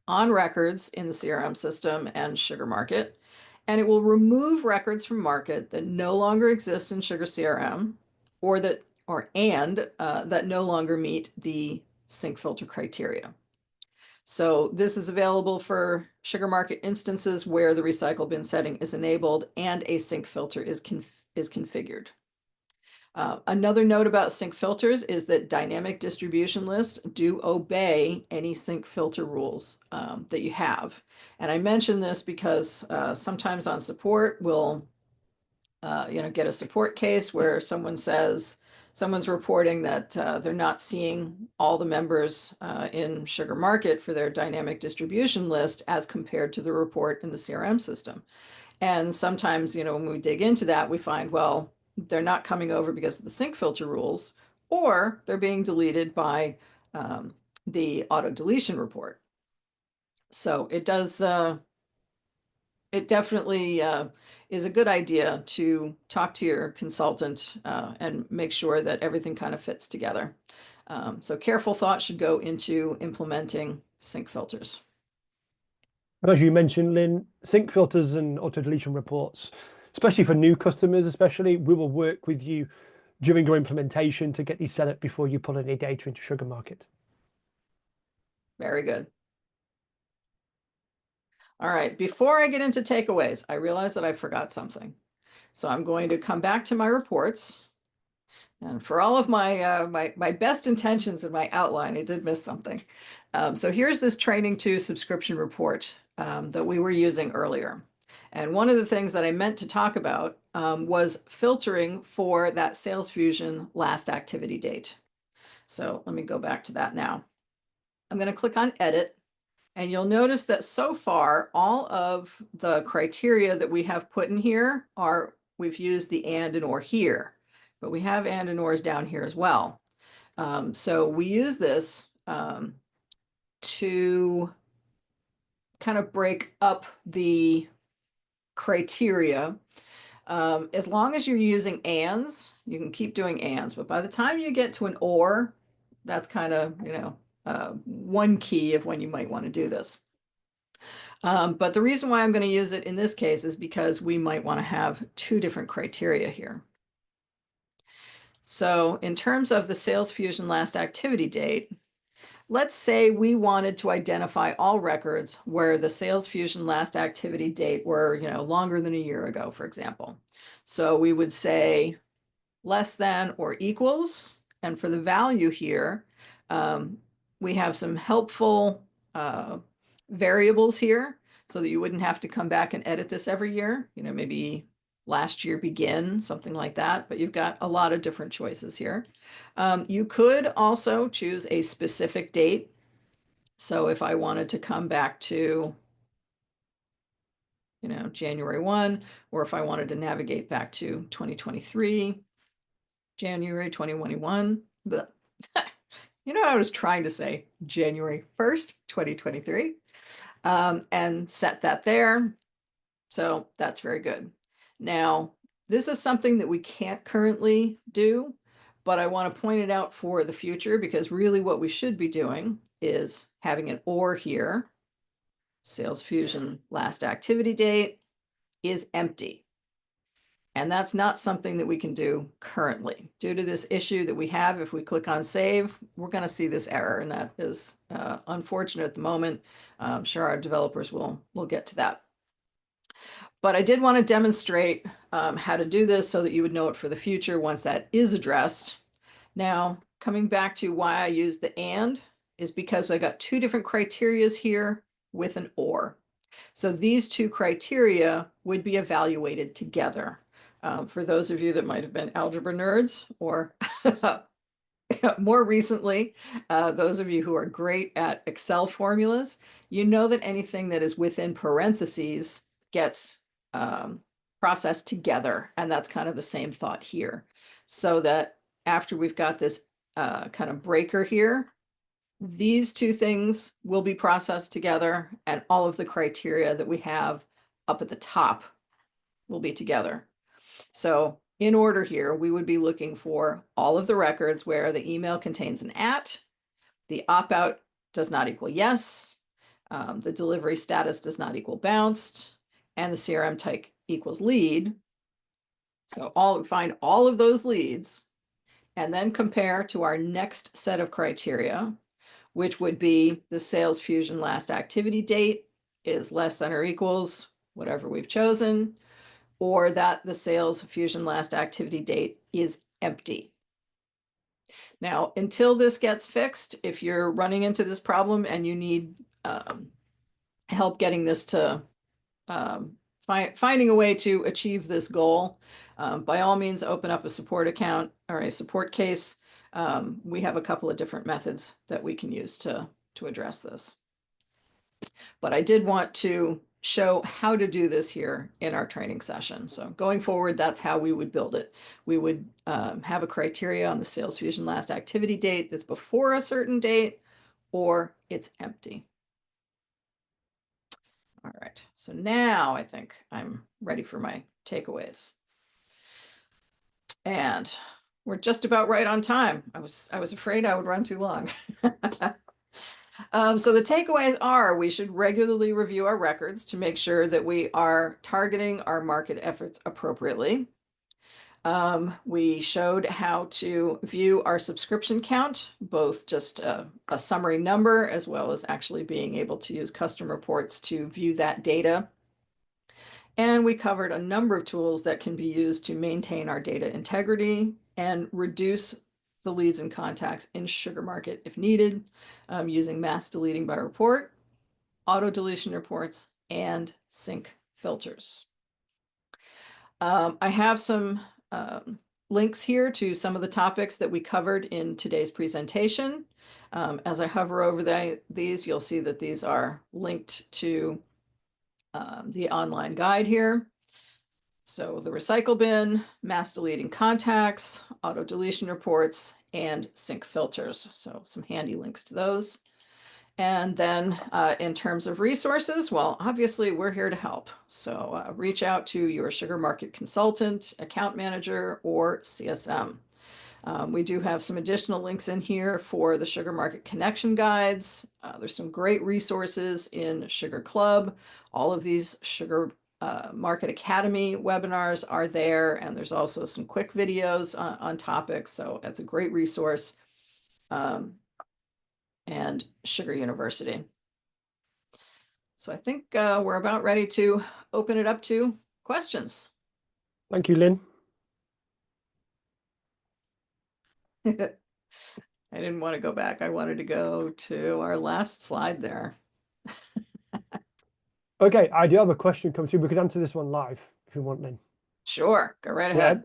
Speaker 3: on records in the CRM system and Sugar Market, and it will remove records from market that no longer exist in Sugar CRM or that no longer meet the sync filter criteria. So this is available for Sugar Market instances where the recycle bin setting is enabled and a sync filter is configured. Another note about sync filters is that dynamic distribution lists do obey any sync filter rules that you have. And I mention this because sometimes on support we'll get a support case where someone's reporting that they're not seeing all the members in Sugar Market for their dynamic distribution list as compared to the report in the CRM system. And sometimes, when we dig into that, we find, well, they're not coming over because of the sync filter rules, or they're being deleted by the auto deletion report. So it does it definitely is a good idea to talk to your consultant and make sure that everything kind of fits together. So careful thought should go into implementing sync filters.
Speaker 2: And as you mentioned, Lynn, sync filters and auto deletion reports, especially for new customers, especially, we will work with you during your implementation to get these set up before you pull any data into Sugar Market.
Speaker 3: Very good. All right, before I get into takeaways, I realize that I forgot something. So I'm going to come back to my reports. And for all of my my best intentions in my outline, I did miss something. So here's this Training 2 subscription report that we were using earlier. And one of the things that I meant to talk about was filtering for that Sales Fusion last activity date. So let me go back to that now. I'm going to click on Edit. And you'll notice that so far, all of the criteria that we have put in here are, we've used the and or here, but we have and ors down here as well. So we use this to kind of break up the criteria. As long as you're using ands, you can keep doing ands, but by the time you get to an or, that's kind of, you know, one key of when you might want to do this. But the reason why I'm going to use it in this case is because we might want to have two different criteria here. So in terms of the Sales Fusion last activity date, let's say we wanted to identify all records where the Sales Fusion last activity date were, you know, longer than a year ago, for example. So we would say less than or equals. And for the value here, we have some helpful variables here so that you wouldn't have to come back and edit this every year. You know, maybe last year begin, something like that, but you've got a lot of different choices here. You could also choose a specific date. So if I wanted to come back to, you know, January 1, or if I wanted to navigate back to 2023, January 2021, but you know, I was trying to say January 1st, 2023, and set that there. So that's very good. Now, this is something that we can't currently do, but I want to point it out for the future because really what we should be doing is having an or here. Sales Fusion last activity date is empty. And that's not something that we can do currently. Due to this issue that we have, if we click on save, we're going to see this error, and that is unfortunate at the moment. I'm sure our developers will get to that. But I did want to demonstrate how to do this so that you would know it for the future once that is addressed. Now, coming back to why I use the and is because I got two different criterias here with an or. So these two criteria would be evaluated together. For those of you that might have been algebra nerds or more recently, those of you who are great at Excel formulas, you know that anything that is within parentheses gets processed together. And that's kind of the same thought here. So that after we've got this kind of breaker here, these two things will be processed together and all of the criteria that we have up at the top will be together. So in order here, we would be looking for all of the records where the email contains an at, the opt-out does not equal yes, the delivery status does not equal bounced, and the CRM type equals lead. So find all of those leads and then compare to our next set of criteria, which would be the Sales Fusion last activity date is less than or equals whatever we've chosen, or that the Sales Fusion last activity date is empty. Now, until this gets fixed, if you're running into this problem and you need help getting this to finding a way to achieve this goal, by all means, open up a support account or a support case. We have a couple of different methods that we can use to address this. But I did want to show how to do this here in our training session. So going forward, that's how we would build it. We would have a criteria on the Sales Fusion last activity date that's before a certain date, or it's empty. All right, so now I think I'm ready for my takeaways. And we're just about right on time. I was afraid I would run too long. So the takeaways are we should regularly review our records to make sure that we are targeting our market efforts appropriately. We showed how to view our subscription count, both just a summary number as well as actually being able to use custom reports to view that data. And we covered a number of tools that can be used to maintain our data integrity and reduce the leads and contacts in SugarMarket if needed, using mass deleting by report, auto deletion reports, and sync filters. I have some links here to some of the topics that we covered in today's presentation. As I hover over these, you'll see that these are linked to the online guide here. So the recycle bin, mass deleting contacts, auto deletion reports, and sync filters. So some handy links to those. And then in terms of resources, well, obviously we're here to help. So reach out to your SugarMarket consultant, account manager, or CSM. We do have some additional links in here for the SugarMarket connection guides. There's some great resources in Sugar Club. All of these SugarMarket Academy webinars are there, and there's also some quick videos on topics. So that's a great resource. And Sugar University. So I think we're about ready to open it up to questions.
Speaker 2: Thank you, Lynn.
Speaker 3: I didn't want to go back. I wanted to go to our last slide there.
Speaker 2: Okay, I do have a question come through. We could answer this one live if you want, Lynn.
Speaker 3: Sure, go right ahead.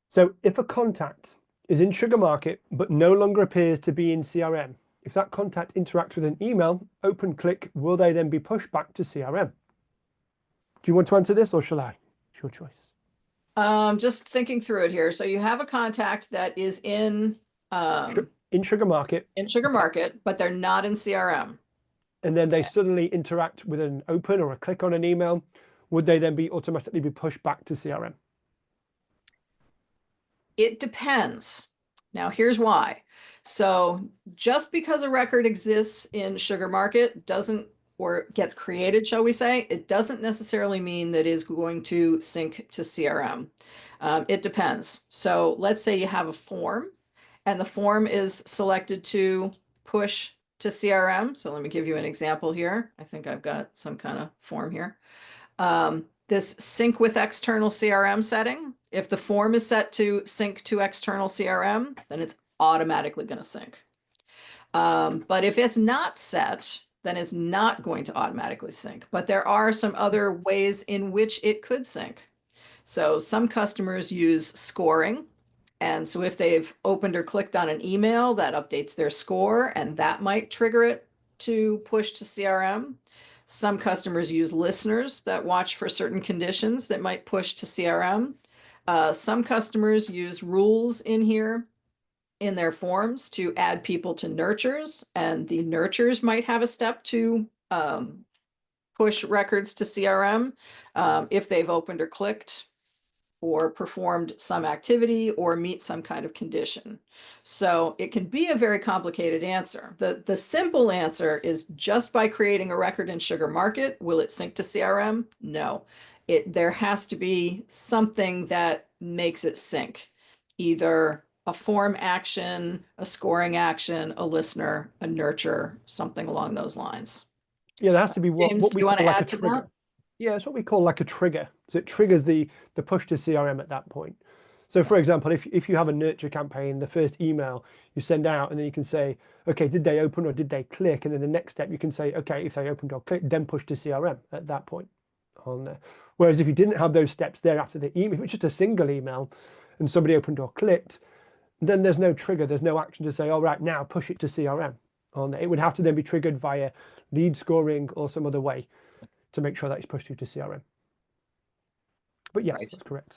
Speaker 2: So if a contact is in SugarMarket but no longer appears to be in CRM, if that contact interacts with an email, open click, will they then be pushed back to CRM? Do you want to answer this or shall I? It's your choice.
Speaker 3: Just thinking through it here. So you have a contact that is in
Speaker 2: SugarMarket.
Speaker 3: In SugarMarket, but they're not in CRM.
Speaker 2: And then they suddenly interact with an open or a click on an email. Would they then automatically be pushed back to CRM?
Speaker 3: It depends. Now, here's why. So just because a record exists in SugarMarket doesn't, or gets created, shall we say, it doesn't necessarily mean that is going to sync to CRM. It depends. So let's say you have a form and the form is selected to push to CRM. So let me give you an example here. I think I've got some kind of form here. This sync with external CRM setting, if the form is set to sync to external CRM, then it's automatically going to sync. But if it's not set, then it's not going to automatically sync. But there are some other ways in which it could sync. So some customers use scoring. And so if they've opened or clicked on an email, that updates their score, and that might trigger it to push to CRM. Some customers use listeners that watch for certain conditions that might push to CRM. Some customers use rules in here in their forms to add people to nurtures, and the nurtures might have a step to push records to CRM if they've opened or clicked or performed some activity or meet some kind of condition. So it can be a very complicated answer. The simple answer is just by creating a record in SugarMarket, will it sync to CRM? No. There has to be something that makes it sync. Either a form action, a scoring action, a listener, a nurture, something along those lines.
Speaker 2: Yeah, there has to be what we call like a trigger.
Speaker 3: That?
Speaker 2: Yeah, it's what we call like a trigger. So it triggers the push to CRM at that point. So for example, if you have a nurture campaign, the first email you send out, and then you can say, okay, did they open or did they click? And then the next step you can say, okay, if they opened or clicked, then push to CRM at that point on there. Whereas if you didn't have those steps there after the email, if it's just a single email and somebody opened or clicked, then there's no trigger, there's no action to say, all right, now push it to CRM on there. It would have to then be triggered via lead scoring or some other way to make sure that it's pushed through to CRM. But yes, that's correct.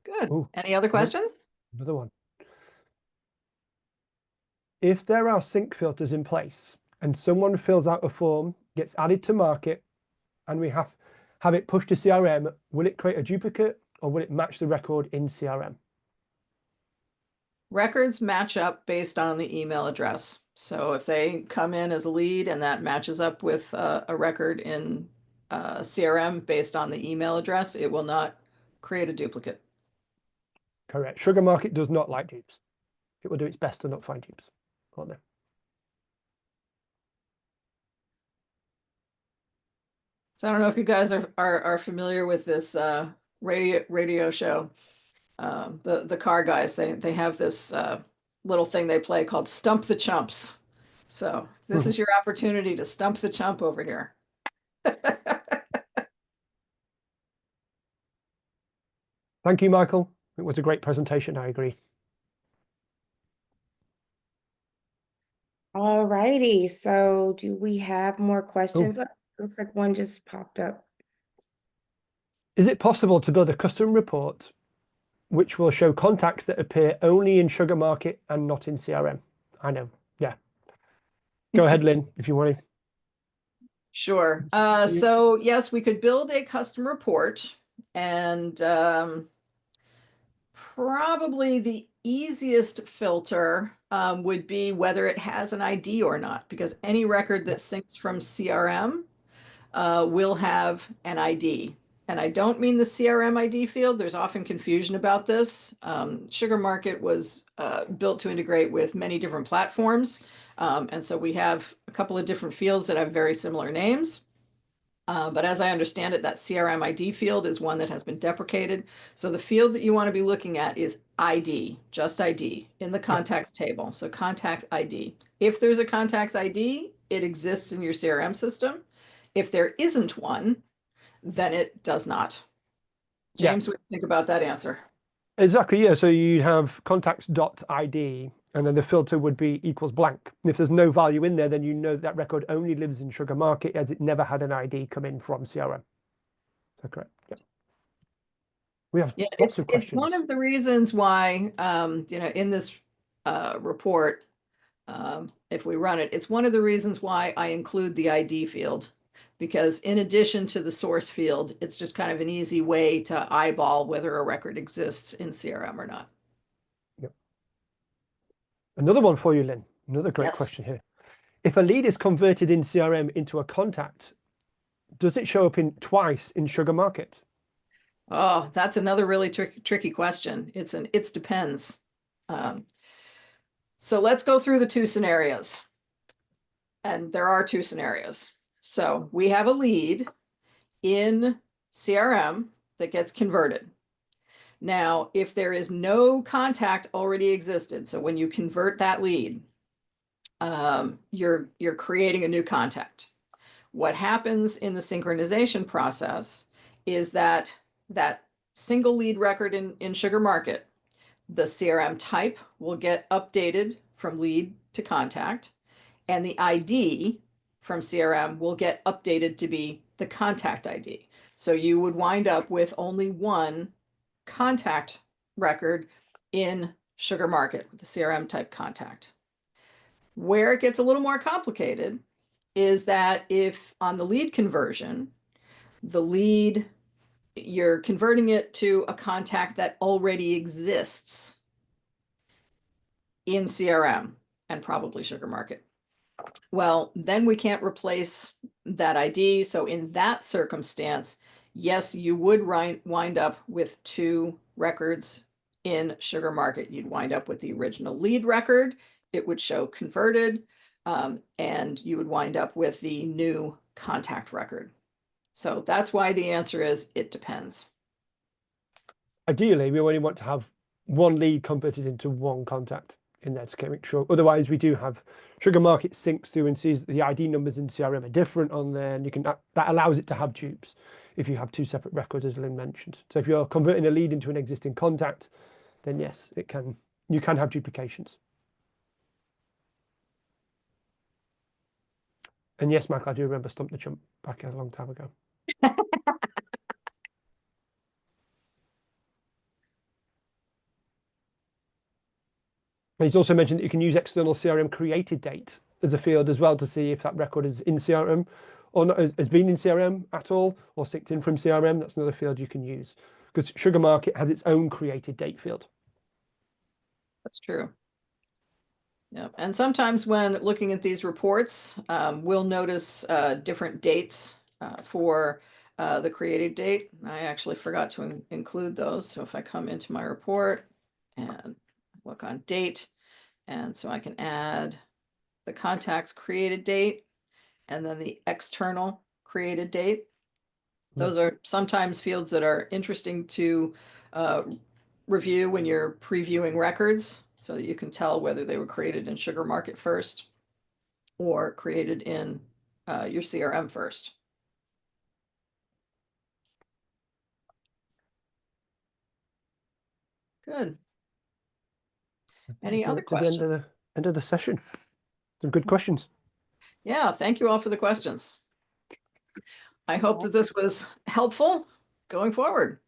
Speaker 3: Good.
Speaker 2: Ooh,
Speaker 3: Any other questions?
Speaker 2: Another one. If there are sync filters in place, and someone fills out a form, gets added to market, and we have it pushed to CRM, will it create a duplicate or will it match the record in CRM?
Speaker 3: Records match up based on the email address. So if they come in as a lead and that matches up with a record in CRM based on the email address, it will not create a duplicate.
Speaker 2: Correct. Sugar Market does not like dupes. It will do its best to not find dupes, won't they?
Speaker 3: So I don't know if you guys are familiar with this radio show. The car guys, they have this little thing they play called Stump the Chumps. So this is your opportunity to stump the chump over here.
Speaker 2: Thank you, Michael. It was a great presentation. I agree.
Speaker 1: All righty, so do we have more questions? Looks like one just popped up.
Speaker 2: Is it possible to build a custom report which will show contacts that appear only in Sugar Market and not in CRM? I know. Yeah. Go ahead, Lynn, if you want to.
Speaker 3: Sure. So yes, we could build a custom report, and probably the easiest filter would be whether it has an ID or not, because any record that syncs from CRM will have an ID. And I don't mean the CRM ID field. There's often confusion about this. Sugar Market was built to integrate with many different platforms. And so we have a couple of different fields that have very similar names. But as I understand it, that CRM ID field is one that has been deprecated. So the field that you want to be looking at is ID, just ID, in the contacts table. So contacts ID. If there's a contacts ID, it exists in your CRM system. If there isn't one, then it does not. James, what do you think about that answer?
Speaker 2: Exactly, yeah. So you have contacts.id, and then the filter would be equals blank. If there's no value in there, then you know that record only lives in Sugar Market as it never had an ID come in from CRM. Is that correct? Yeah. We have lots of questions.
Speaker 3: It's one of the reasons why, in this report, if we run it, it's one of the reasons why I include the ID field, because in addition to the source field, it's just kind of an easy way to eyeball whether a record exists in CRM or not.
Speaker 2: Yep. Another one for you, Lynn. Another great question here. If a lead is converted in CRM into a contact, does it show up twice in Sugar Market?
Speaker 3: Oh, that's another really tricky question. It depends. So let's go through the two scenarios. And there are two scenarios. So we have a lead in CRM that gets converted. Now, if there is no contact already existed, so when you convert that lead, you're creating a new contact. What happens in the synchronization process is that single lead record in Sugar Market, the CRM type will get updated from lead to contact, and the ID from CRM will get updated to be the contact ID. So you would wind up with only one contact record in Sugar Market with the CRM type contact. Where it gets a little more complicated is that if on the lead conversion, the lead, you're converting it to a contact that already exists in CRM and probably Sugar Market. Well, then we can't replace that ID. So in that circumstance, yes, you would wind up with two records in Sugar Market. You'd wind up with the original lead record. It would show converted, and you would wind up with the new contact record. So that's why the answer is it depends.
Speaker 2: Ideally, we only want to have one lead converted into one contact in there to make sure. Otherwise, we do have Sugar Market syncs through and sees that the ID numbers in CRM are different on there, and that allows it to have dupes if you have two separate records, as Lynn mentioned. So if you're converting a lead into an existing contact, then yes, you can have duplications. And yes, Michael, I do remember Stump the Chump back a long time ago. He's also mentioned that you can use external CRM created date as a field as well to see if that record is in CRM or not, has been in CRM at all, or synced in from CRM. That's another field you can use, because Sugar Market has its own created date field.
Speaker 3: That's true. Yeah, and sometimes when looking at these reports, we'll notice different dates for the created date. I actually forgot to include those. So if I come into my report and look on date, and so I can add the contact's created date and then the external created date. Those are sometimes fields that are interesting to review when you're previewing records, so that you can tell whether they were created in Sugar Market first or created in your CRM first. Good. Any other
Speaker 2: To the
Speaker 3: questions?
Speaker 2: end of the session. Some good questions.
Speaker 3: Yeah, thank you all for the questions. I hope that this was helpful going forward.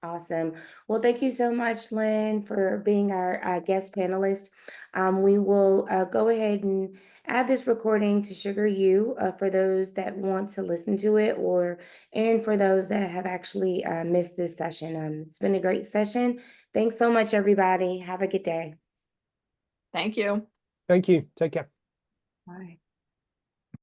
Speaker 1: Awesome. Well, thank you so much, Lynn, for being our guest panelist. We will go ahead and add this recording to Sugar U for those that want to listen to it, and for those that have actually missed this session. It's been a great session. Thanks so much, everybody. Have a good day.
Speaker 3: Thank you.
Speaker 2: Thank you. Take care.
Speaker 1: Bye.